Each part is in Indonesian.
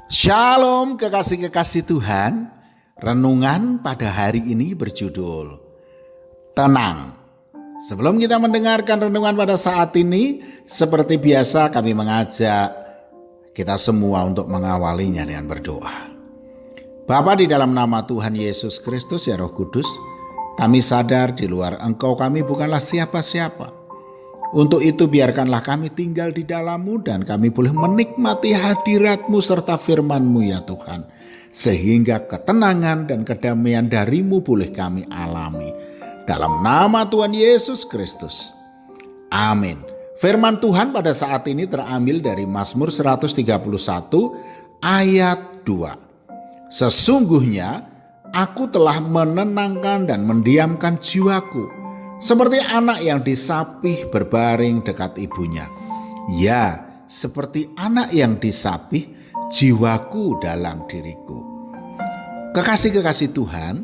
Shalom kekasih-kekasih Tuhan. Renungan pada hari ini berjudul Tenang. Sebelum kita mendengarkan renungan pada saat ini, seperti biasa kami mengajak kita semua untuk mengawalinya dengan berdoa. Bapa, di dalam nama Tuhan Yesus Kristus ya Roh Kudus, kami sadar di luar Engkau kami bukanlah siapa-siapa. Untuk itu biarkanlah kami tinggal di dalam-Mu dan kami boleh menikmati hadirat-Mu serta firman-Mu ya Tuhan. Sehingga ketenangan dan kedamaian dari-Mu boleh kami alami. Dalam nama Tuhan Yesus Kristus. Amin. Firman Tuhan pada saat ini terambil dari Mazmur 131 ayat 2. Sesungguhnya aku telah menenangkan dan mendiamkan jiwaku, seperti anak yang disapih berbaring dekat ibunya. Ya, seperti anak yang disapih jiwaku dalam diriku. Kekasih-kekasih Tuhan,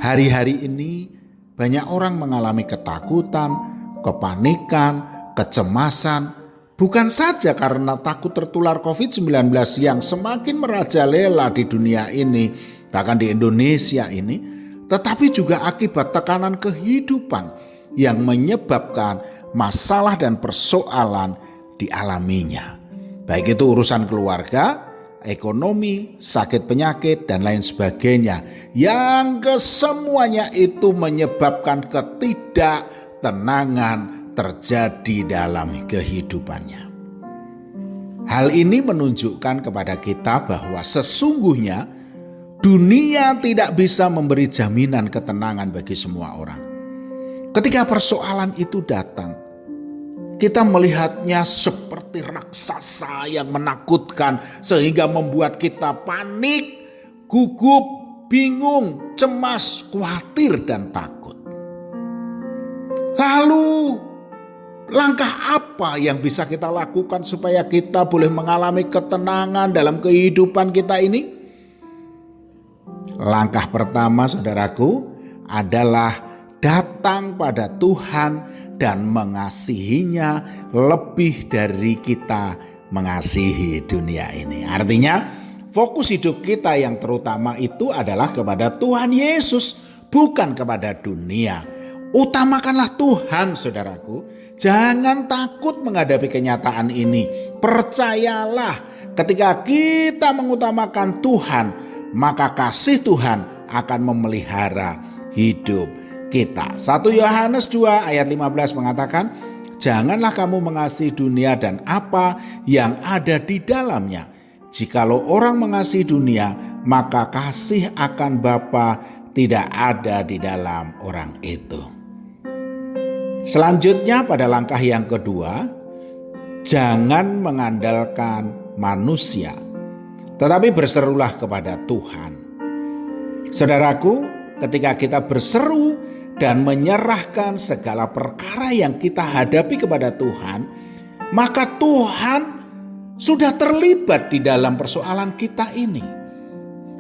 hari-hari ini banyak orang mengalami ketakutan, kepanikan, kecemasan. Bukan saja karena takut tertular COVID-19 yang semakin merajalela di dunia ini, bahkan di Indonesia ini, tetapi juga akibat tekanan kehidupan yang menyebabkan masalah dan persoalan dialaminya. Baik itu urusan keluarga, ekonomi, sakit penyakit, dan lain sebagainya. Yang kesemuanya itu menyebabkan ketidaktenangan terjadi dalam kehidupannya. Hal ini menunjukkan kepada kita bahwa sesungguhnya dunia tidak bisa memberi jaminan ketenangan bagi semua orang. Ketika persoalan itu datang, kita melihatnya seperti raksasa yang menakutkan sehingga membuat kita panik, gugup, bingung, cemas, khawatir, dan takut. Lalu, langkah apa yang bisa kita lakukan supaya kita boleh mengalami ketenangan dalam kehidupan kita ini? Langkah pertama, saudaraku, adalah datang pada Tuhan dan mengasihinya lebih dari kita mengasihi dunia ini. Artinya, fokus hidup kita yang terutama itu adalah kepada Tuhan Yesus, bukan kepada dunia. Utamakanlah Tuhan, saudaraku. Jangan takut menghadapi kenyataan ini. Percayalah, ketika kita mengutamakan Tuhan, maka kasih Tuhan akan memelihara hidup kita. 1 Yohanes 2 ayat 15 mengatakan, janganlah kamu mengasihi dunia dan apa yang ada di dalamnya. Jikalau orang mengasihi dunia, maka kasih akan Bapa tidak ada di dalam orang itu. Selanjutnya pada langkah yang kedua, jangan mengandalkan manusia, tetapi berserulah kepada Tuhan. Saudaraku, ketika kita berseru dan menyerahkan segala perkara yang kita hadapi kepada Tuhan, maka Tuhan sudah terlibat di dalam persoalan kita ini.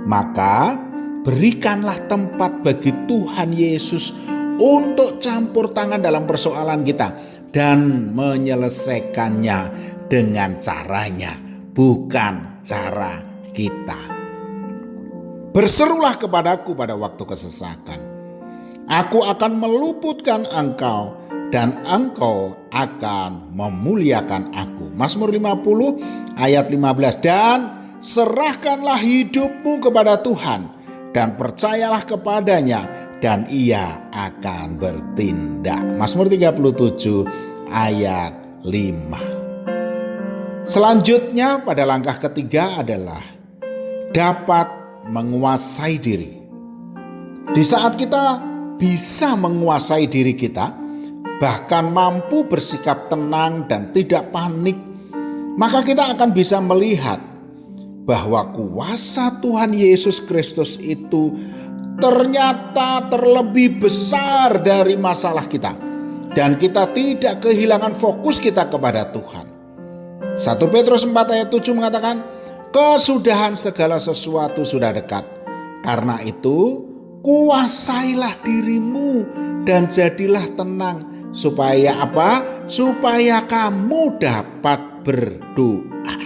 Maka berikanlah tempat bagi Tuhan Yesus untuk campur tangan dalam persoalan kita dan menyelesaikannya dengan caranya, bukan cara kita. Berserulah kepadaku pada waktu kesesakan. Aku akan meluputkan engkau dan engkau akan memuliakan aku. Mazmur 50 ayat 15. Dan serahkanlah hidupmu kepada Tuhan dan percayalah kepadanya dan ia akan bertindak. Mazmur 37 ayat 5. Selanjutnya pada langkah ketiga adalah dapat menguasai diri. Di saat kita bisa menguasai diri kita, bahkan mampu bersikap tenang dan tidak panik, maka kita akan bisa melihat bahwa kuasa Tuhan Yesus Kristus itu ternyata terlebih besar dari masalah kita. Dan kita tidak kehilangan fokus kita kepada Tuhan. 1 Petrus 4 ayat 7 mengatakan, kesudahan segala sesuatu sudah dekat. Karena itu, kuasailah dirimu dan jadilah tenang. Supaya apa? Supaya kamu dapat berdoa.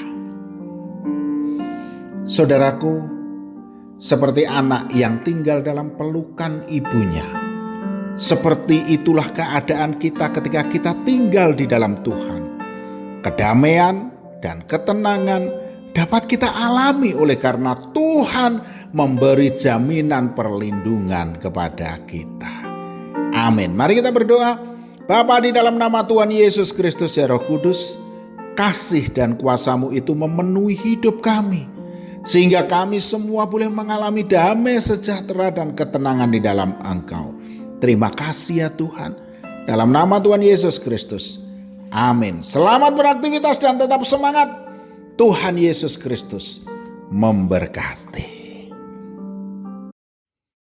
Saudaraku, seperti anak yang tinggal dalam pelukan ibunya, seperti itulah keadaan kita ketika kita tinggal di dalam Tuhan. Kedamaian dan ketenangan dapat kita alami oleh karena Tuhan memberi jaminan perlindungan kepada kita. Amin. Mari kita berdoa. Bapa, di dalam nama Tuhan Yesus Kristus ya Roh Kudus, kasih dan kuasa-Mu itu memenuhi hidup kami, sehingga kami semua boleh mengalami damai, sejahtera, dan ketenangan di dalam Engkau. Terima kasih ya Tuhan. Dalam nama Tuhan Yesus Kristus. Amin. Selamat beraktivitas dan tetap semangat. Tuhan Yesus Kristus memberkati.